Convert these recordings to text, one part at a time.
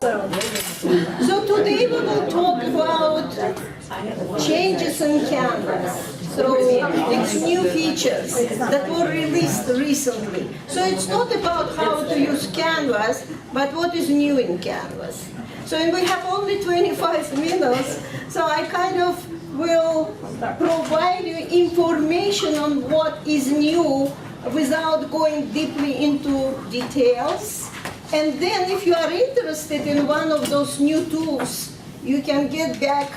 So today we will talk about changes in Canvas. So it's new features that were released recently. So it's not about how to use Canvas, but what is new in Canvas. So and we have only 25 minutes, so I kind of will provide you information on what is new without going deeply into details. And then if you are interested in one of those new tools, you can get back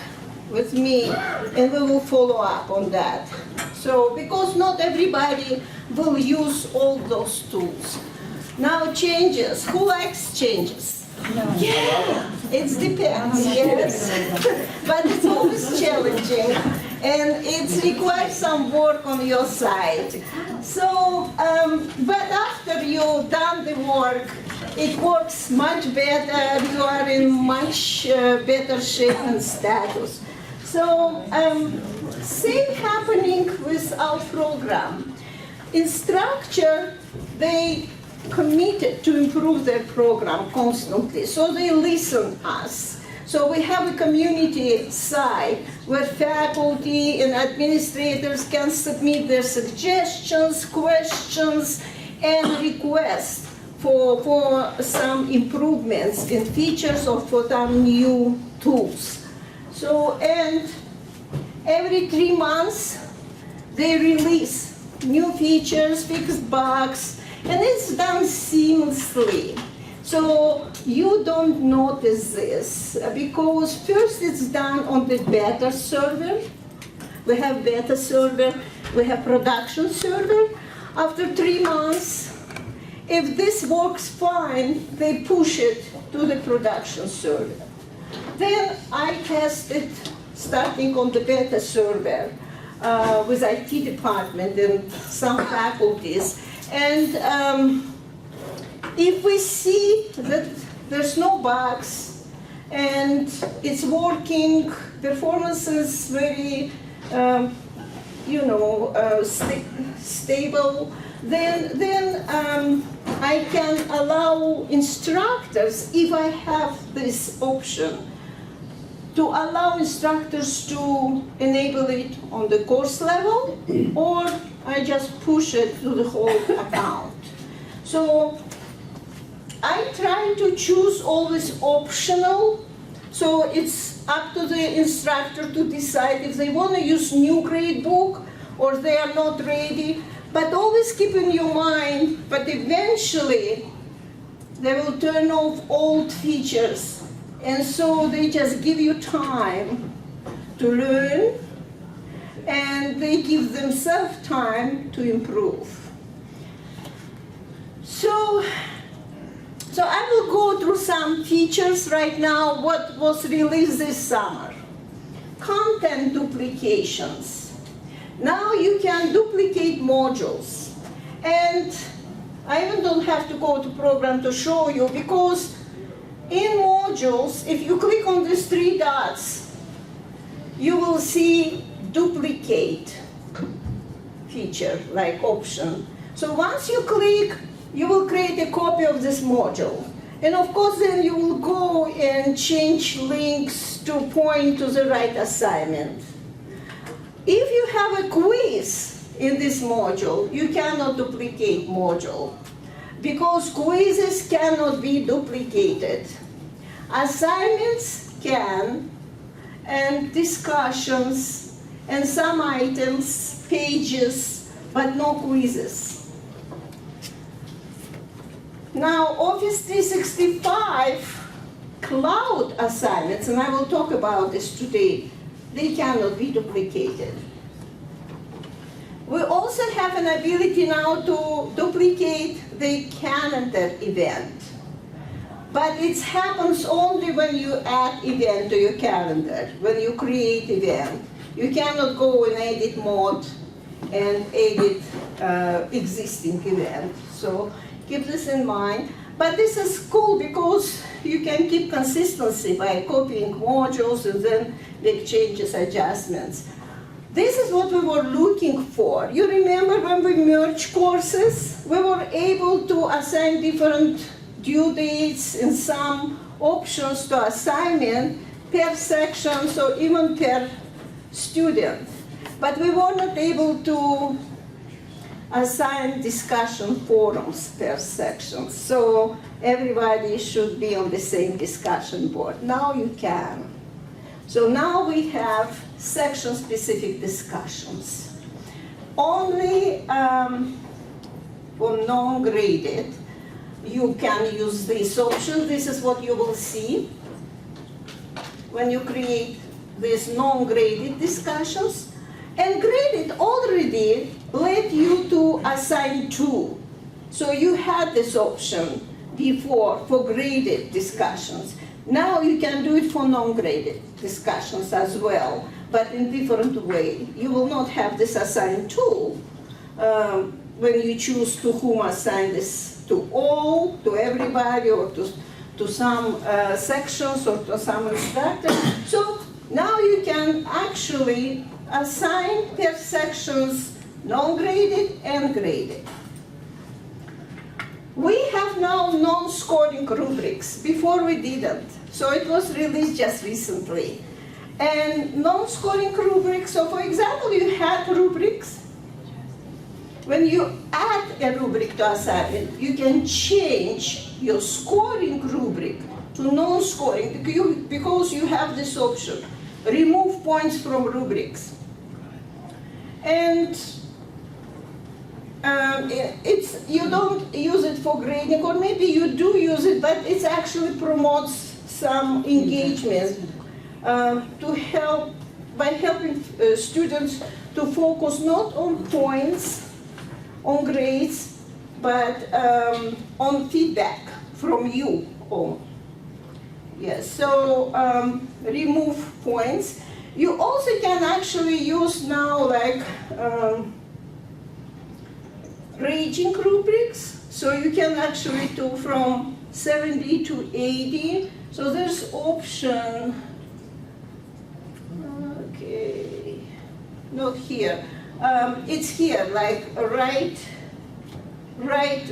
with me and we will follow up on that. So, because not everybody will use all those tools. Now changes, who likes changes? No. Yeah, it depends, yes. But it's always challenging and it requires some work on your side. So, but after you've done the work, it works much better, you are in much better shape and status. So, same happening with our program. In structure, they committed to improve their program constantly, so they listen us. So we have a community site where faculty and administrators can submit their suggestions, questions, and requests for some improvements in features or for some new tools. So, and every 3 months, they release new features, fix bugs, and it's done seamlessly. So you don't notice this because first it's done on the beta server. We have beta server, we have production server. After 3 months, if this works fine, they push it to the production server. Then I test it starting on the beta server with IT department and some faculties. And if we see that there's no bugs and it's working, performance is very, stable, then I can allow instructors, if I have this option, to allow instructors to enable it on the course level, or I just push it to the whole account. So I try to choose always optional, so it's up to the instructor to decide if they want to use new gradebook or they are not ready. But always keep in your mind, but eventually they will turn off old features. And so they just give you time to learn and they give themselves time to improve. So I will go through some features right now, what was released this summer. Content duplications. Now you can duplicate modules. And I even don't have to go to program to show you because in modules, if you click on these 3 dots, you will see duplicate feature, like option. So once you click, you will create a copy of this module. And of course, then you will go and change links to point to the right assignment. If you have a quiz in this module, you cannot duplicate module because quizzes cannot be duplicated. Assignments can, and discussions, and some items, pages, but no quizzes. Now, Office 365 cloud assignments, and I will talk about this today, they cannot be duplicated. We also have an ability now to duplicate the calendar event. But it happens only when you add event to your calendar, when you create event. You cannot go in edit mode and edit existing event. So keep this in mind. But this is cool because you can keep consistency by copying modules and then make changes, adjustments. This is what we were looking for. You remember when we merged courses? We were able to assign different due dates in some options to assignment per section, so even per student. But we were not able to assign discussion forums per section, so everybody should be on the same discussion board. Now you can. So now we have section-specific discussions. Only for non-graded, you can use this option. This is what you will see when you create these non-graded discussions. And graded already let you to assign to. So you had this option before for graded discussions. Now you can do it for non-graded discussions as well, but in different way. You will not have this assign to when you choose to whom assign this, to all, to everybody, or to some sections or to some instructors. So now you can actually assign per sections non-graded and graded. We have now non-scoring rubrics. Before we didn't, so it was released just recently. And non-scoring rubrics, so for example, you had rubrics. When you add a rubric to assignment, you can change your scoring rubric to non-scoring because you have this option, remove points from rubrics. And you don't use it for grading, or maybe you do use it, but it actually promotes some engagement by helping students to focus not on points, on grades, but on feedback from you all. Yes, so remove points. You also can actually use now like ranging rubrics. So you can actually do from 70 to 80. So there's option, okay, not here. It's here, like right,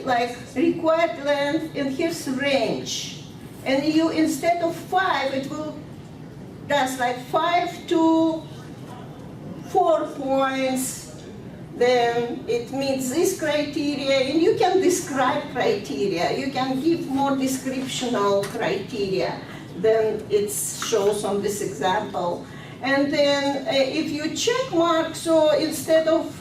like required length, and here's range. And you, instead of 5, it will, that's like 5 to 4 points. Then it meets this criteria, and you can describe criteria. You can give more descriptional criteria than it shows on this example. And then if you check mark, so instead of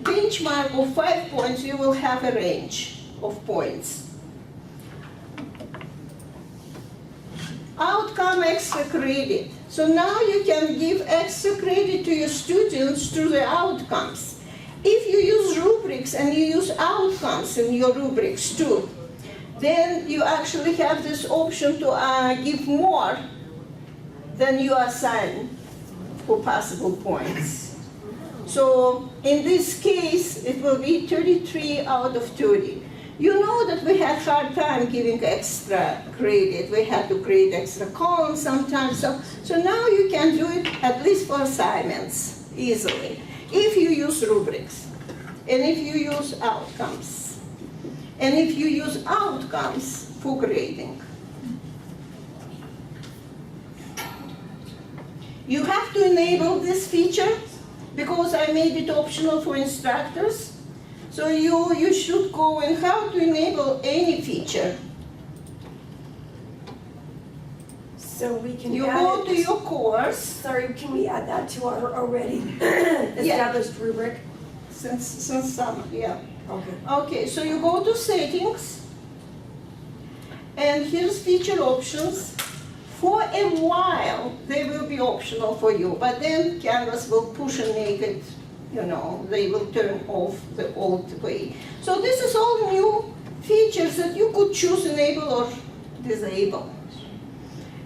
benchmark of 5 points, you will have a range of points. Outcome extra credit. So now you can give extra credit to your students through the outcomes. If you use rubrics and you use outcomes in your rubrics too, then you actually have this option to give more than you assign for possible points. So in this case, it will be 33 out of 30. You know that we had hard time giving extra credit. We had to create extra columns sometimes. So now you can do it at least for assignments easily, if you use rubrics, and if you use outcomes, and if you use outcomes for grading. You have to enable this feature because I made it optional for instructors. So you should go and how to enable any feature. So we can You add go it. to your course. Sorry, can we add that to our already established rubric? Since summer, yeah. Okay. Okay, so you go to settings, and here's feature options. For a while, they will be optional for you, but then Canvas will push and make it, you know, they will turn off the old way. So this is all new features that you could choose enable or disable.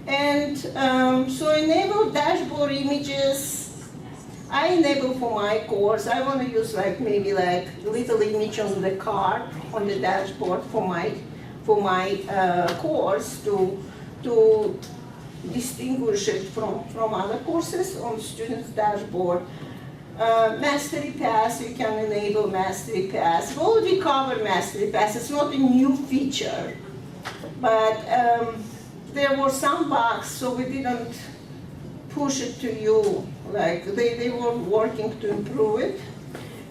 And so enable dashboard images. I enable for my course. I want to use like maybe like little image on the card on the dashboard for my course to distinguish it from other courses on students' dashboard. Mastery Pass, you can enable Mastery Pass. We already covered Mastery Pass. It's not a new feature, but there were some bugs, so we didn't push it to you. Like they were working to improve it,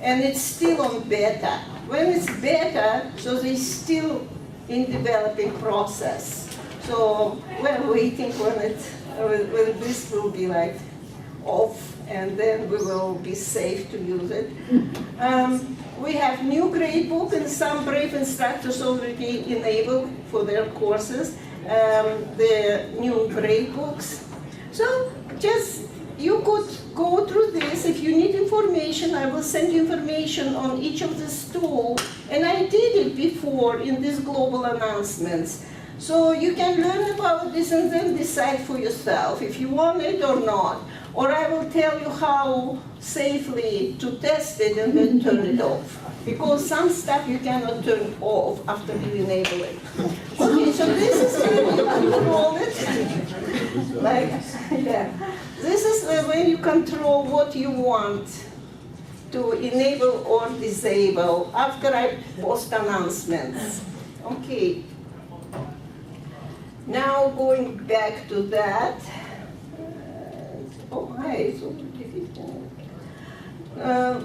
and it's still on beta. When it's beta, so they still in developing process. So we're waiting when this will be like off, and then we will be safe to use it. We have new gradebook, and some brave instructors already enabled for their courses the new gradebooks. So just you could go through this. If you need information, I will send you information on each of these tools. And I did it before in these global announcements. So you can learn about this and then decide for yourself if you want it or not. Or I will tell you how safely to test it and then turn it off. Because some stuff you cannot turn off after you enable it. Okay, so this is how you control it. Like, yeah. This is the way you control what you want to enable or disable after I post announcements. Okay. Now going back to that. Oh my, it's over 15.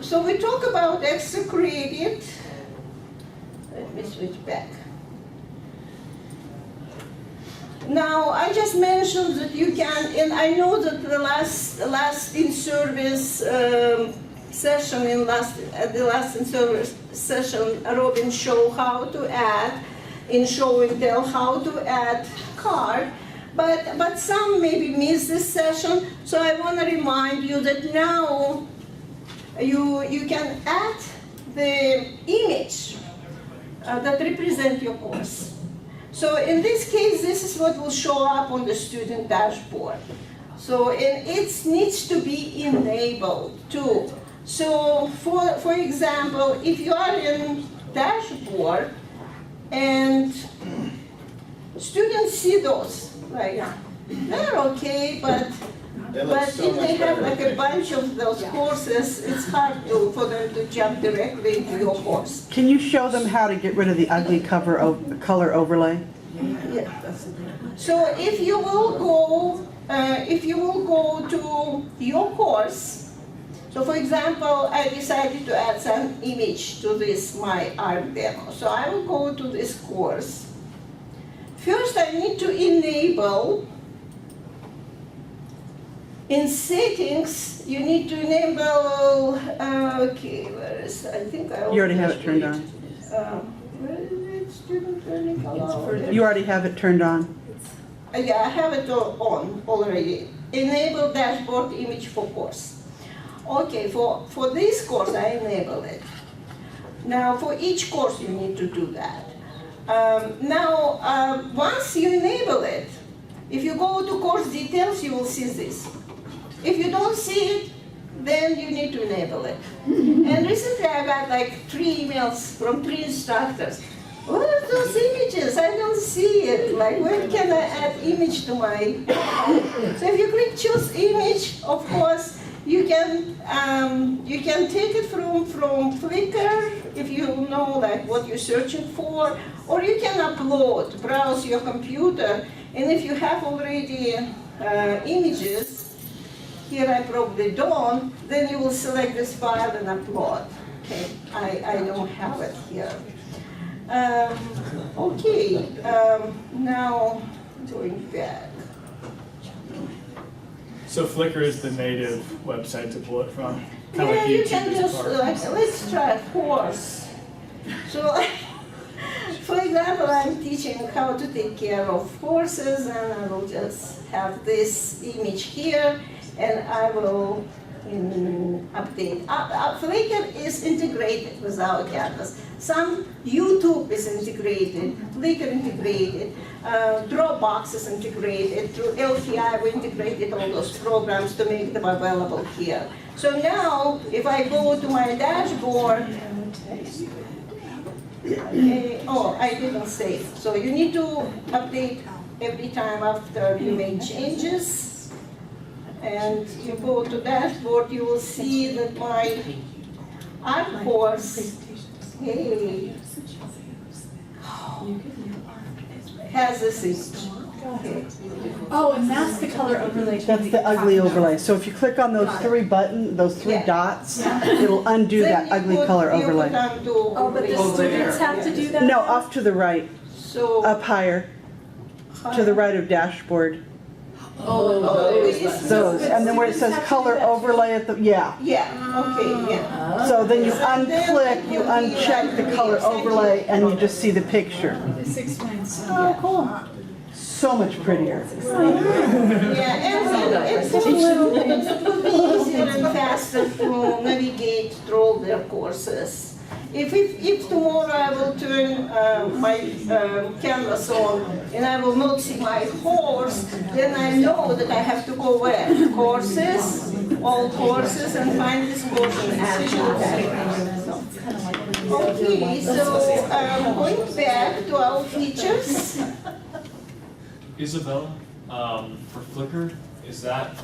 So we talk about extra credit. Let me switch back. Now, I just mentioned that you can, and I know that the last in-service session, at the last in-service session, Robin showed how to add, in show and tell, how to add card, but some maybe missed this session, so I want to remind you that now you can add the image that represents your course. So in this case, this is what will show up on the student dashboard. So and it needs to be enabled too. So for example, if you are in dashboard and students see those, like they're okay, but if they have like a bunch of those courses, it's hard for them to jump directly into your course. Can you show them how to get rid of the ugly color overlay? Yeah. So if you will go to your course, so for example, I decided to add some image to this my art demo. So I will go to this course. First, I need to enable. In settings, you need to enable, okay, where is, I think I You already have it turned on. Where is it, student learning allow? You already have it turned on. Yeah, I have it on already. Enable dashboard image for course. Okay, for this course, I enable it. Now, for each course, you need to do that. Once you enable it, if you go to course details, you will see this. If you don't see it, then you need to enable it. And recently I got like 3 emails from 3 instructors. What are those images? I don't see it. Like, where can I add image to my? So if you click choose image, of course, you can take it from Flickr if you know like what you're searching for, or you can upload, browse your computer, and if you have already images. Here I probably don't, then you will select this file and upload. Okay, I don't have it here. Now going back. So Flickr is the native website to pull it from? Kind of Yeah, like you YouTube can is just, part. let's try course. So, for example, I'm teaching how to take care of courses, and I will just have this image here, and I will update. Flickr is integrated with our Canvas. Some YouTube is integrated, Flickr integrated, Dropbox is integrated, through LTI we integrated all those programs to make them available here. So now, if I go to my dashboard, oh, I didn't save. So you need to update every time after you make changes. And you go to dashboard, you will see that my art course, hey, has this image. Oh, and that's the color overlay. That's the ugly overlay. So if you click on those three Yeah. dots, it'll undo that ugly color overlay. Oh, but the students have to do that? No, now? off to the right, So. up higher, to the right of dashboard. Those. Those, and then where it says color overlay at the, yeah. Yeah, okay, yeah. So then you So then unclick, you it will be uncheck the like color exactly. overlay, and you just see the picture. This explains. Oh, cool. So much prettier. Yeah, and it's will be easier and faster to navigate through their courses. If tomorrow I will turn my canvas on and I will not see my horse, then I know that I have to go where? Courses, all courses, and find this course in action. Okay, so going back to our features. Izabella, for Flickr, is that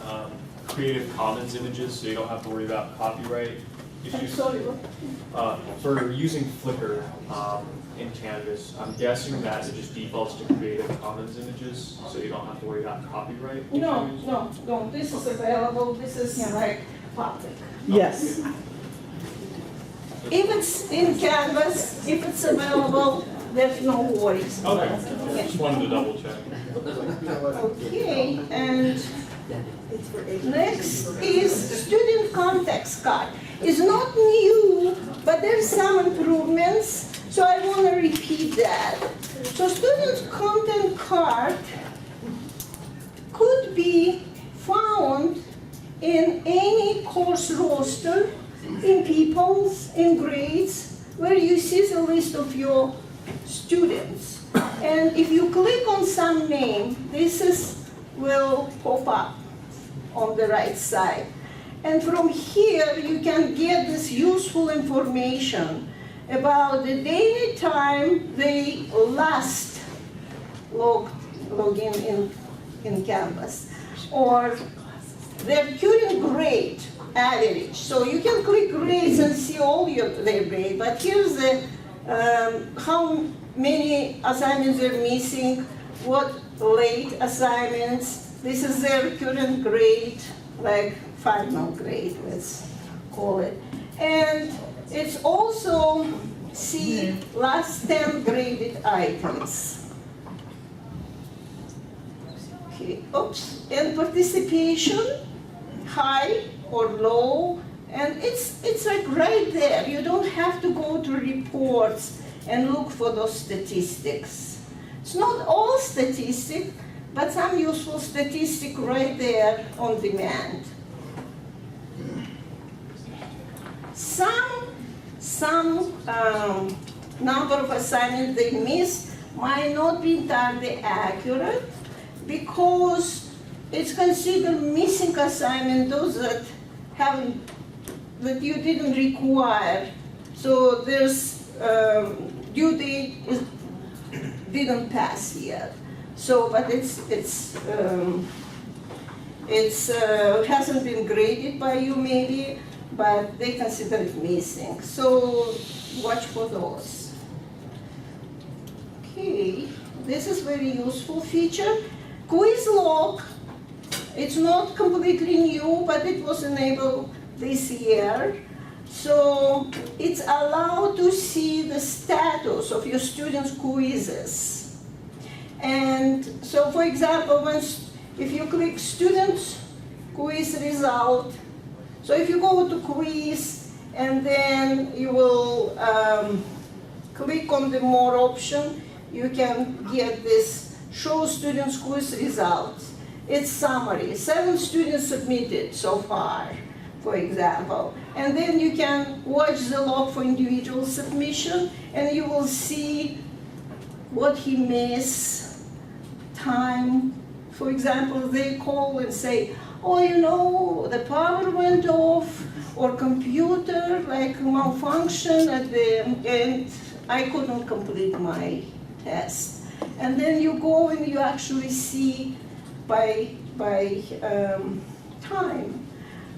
Creative Commons images, so you don't have to worry about copyright issues? For using Flickr in Canvas, I'm guessing that it just defaults to Creative Commons images, so you don't have to worry about copyright issues? No, this is available, this is like public. Yes. If it's in Canvas, if it's available, there's no worries. Okay, just wanted to double check. Okay, and next is student context card. It's not new, but there's some improvements, so I want to repeat that. So student content card could be found in any course roster, in peoples, in grades, where you see the list of your students. And if you click on some name, will pop up on the right side. And from here, you can get this useful information about the daily time they last log in Canvas, or their current grade average. So you can click grades and see all their grade, but here's the how many assignments they're missing, what late assignments. This is their current grade, like final grade, let's call it. And it's also see last 10 graded items. Okay, oops, and participation, high or low, and it's like right there. You don't have to go to reports and look for those statistics. It's not all statistic, but some useful statistic right there on demand. Some number of assignments they miss might not be entirely accurate, because it's considered missing assignment those that you didn't require. So there's due date didn't pass yet. So, but it hasn't been graded by you maybe, but they consider it missing. So watch for those. Okay, this is very useful feature. Quiz log, it's not completely new, but it was enabled this year. So it's allowed to see the status of your students' quizzes. And so, for example, if you click students quiz result, so if you go to quiz and then you will click on the more option, you can get this show students quiz results. It's summary, 7 students submitted so far, for example. And then you can watch the log for individual submission, and you will see what he missed, time. For example, they call and say, oh, you know, the power went off, or computer like malfunction at the end, I couldn't complete my test. And then you go and you actually see by time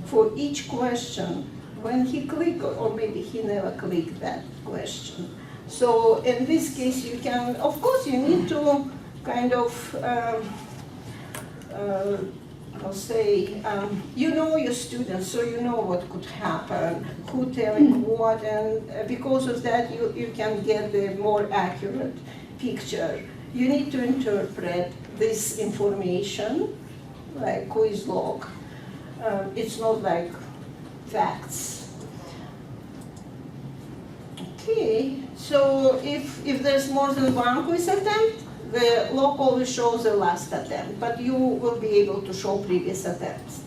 for each question when he clicked, or maybe he never clicked that question. So in this case, you can, of course, you need to kind of, I'll say, you know your students, so you know what could happen, who telling what, and because of that, you can get the more accurate picture. You need to interpret this information like quiz log. It's not like facts. Okay, so if there's more than one quiz attempt, the log always shows the last attempt, but you will be able to show previous attempts.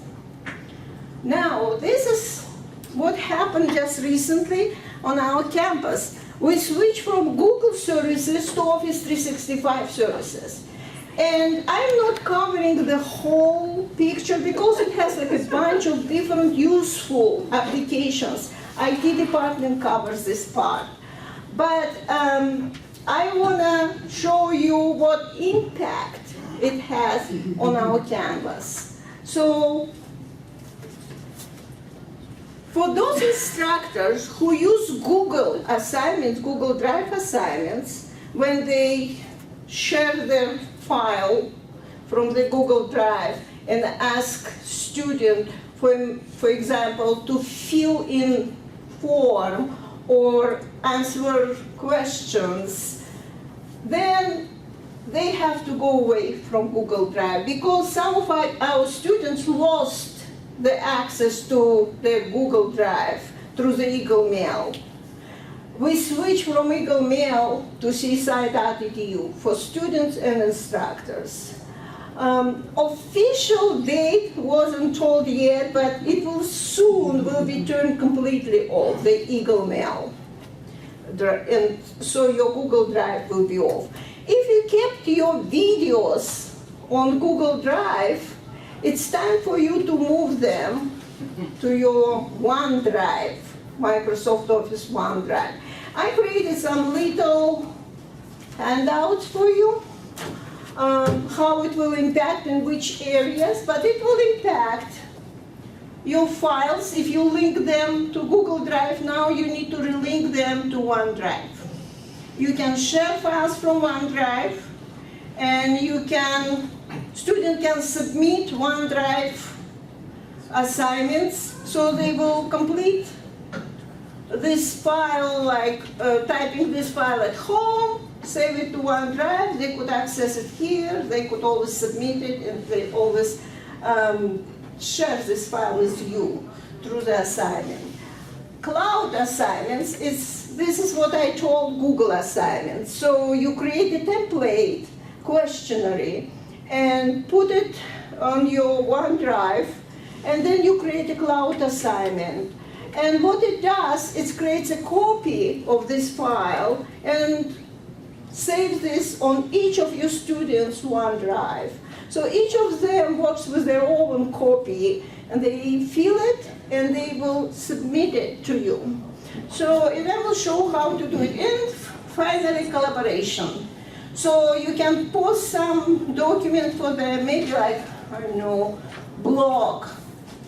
Now, this is what happened just recently on our campus. We switched from Google services to Office 365 services. And I'm not covering the whole picture because it has like a bunch of different useful applications. IT department covers this part. But I want to show you what impact it has on our Canvas. So for those instructors who use Google assignments, Google Drive assignments, when they share their file from the Google Drive and ask student, for example, to fill in form or answer questions, then they have to go away from Google Drive because some of our students lost the access to the Google Drive through the Eagle Mail. We switched from Eagle Mail to csi.edu for students and instructors. Official date wasn't told yet, but it will soon be turned completely off, the Eagle Mail. And so your Google Drive will be off. If you kept your videos on Google Drive, it's time for you to move them to your OneDrive, Microsoft Office OneDrive. I created some little handouts for you, how it will impact in which areas, but it will impact your files. If you link them to Google Drive now, you need to relink them to OneDrive. You can share files from OneDrive, and student can submit OneDrive assignments, so they will complete this file, like typing this file at home, save it to OneDrive, they could access it here, they could always submit it, and they always share this file with you through the assignment. Cloud assignments, this is what I told Google assignments. So you create a template, questionnaire, and put it on your OneDrive, and then you create a cloud assignment. And what it does, it creates a copy of this file and saves this on each of your students' OneDrive. So each of them works with their own copy, and they fill it, and they will submit it to you. So and I will show how to do it. And finally, collaboration. So you can post some document for the, maybe like, I don't know, blog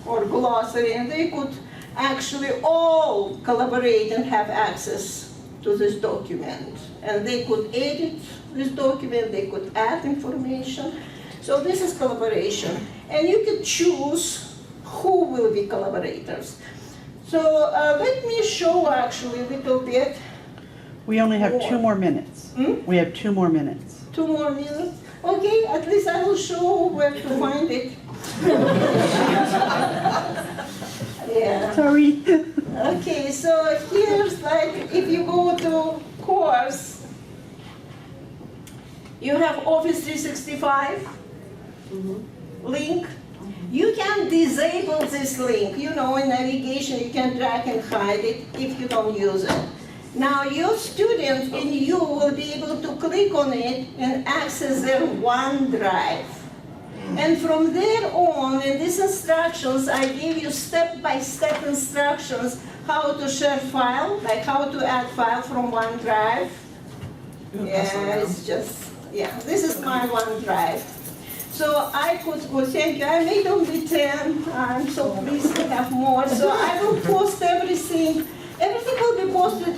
or glossary, and they could actually all collaborate and have access to this document. And they could edit this document, they could add information. So this is collaboration. And you can choose who will be collaborators. So let me show actually a little bit. We only have 2 more minutes. We have 2 more minutes. 2 more minutes? Okay, at least I will show where to find it. Yeah. Sorry. Okay, so here's like, if you go to course, you have Office 365 link. You can disable this link. You know, in navigation, you can drag and hide it if you don't use it. Now, your student and you will be able to click on it and access their OneDrive. And from there on, in these instructions, I give you step-by-step instructions how to share file, like how to add file from OneDrive. Yeah, it's just, yeah, this is my OneDrive. So I could, well, thank you, I made only 10, I'm so pleased to have more. So I will post everything. Everything will be posted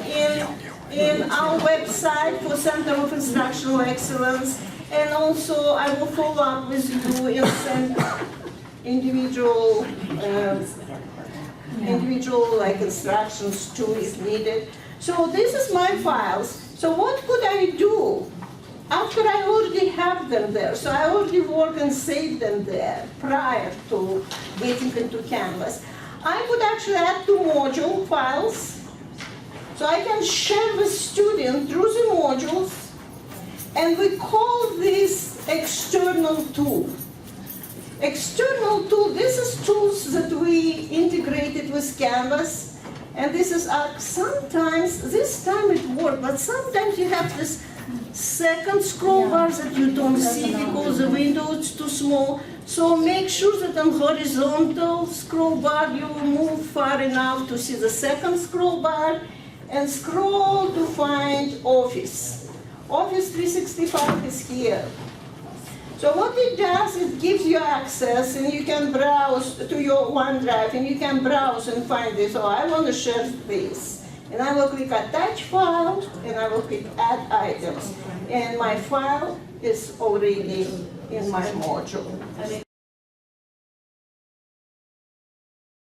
in our website for Center of Instructional Excellence. And also, I will follow up with you and send individual, like instructions too if needed. So this is my files. So what could I do after I already have them there? So I already work and save them there prior to getting into Canvas. I could actually add 2 module files. So I can share with student through the modules, and we call this external tool. External tool, this is tools that we integrated with Canvas, and this is sometimes, this time it worked, but sometimes you have this second scroll bar that you don't see because the window is too small. So make sure that on horizontal scroll bar you will move far enough to see the second scroll bar, and scroll to find Office. Office 365 is here. So what it does, it gives you access, and you can browse to your OneDrive, and you can browse and find this. Oh, I want to share this. And I will click Attach File, and I will click Add Items. And my file is already in my module.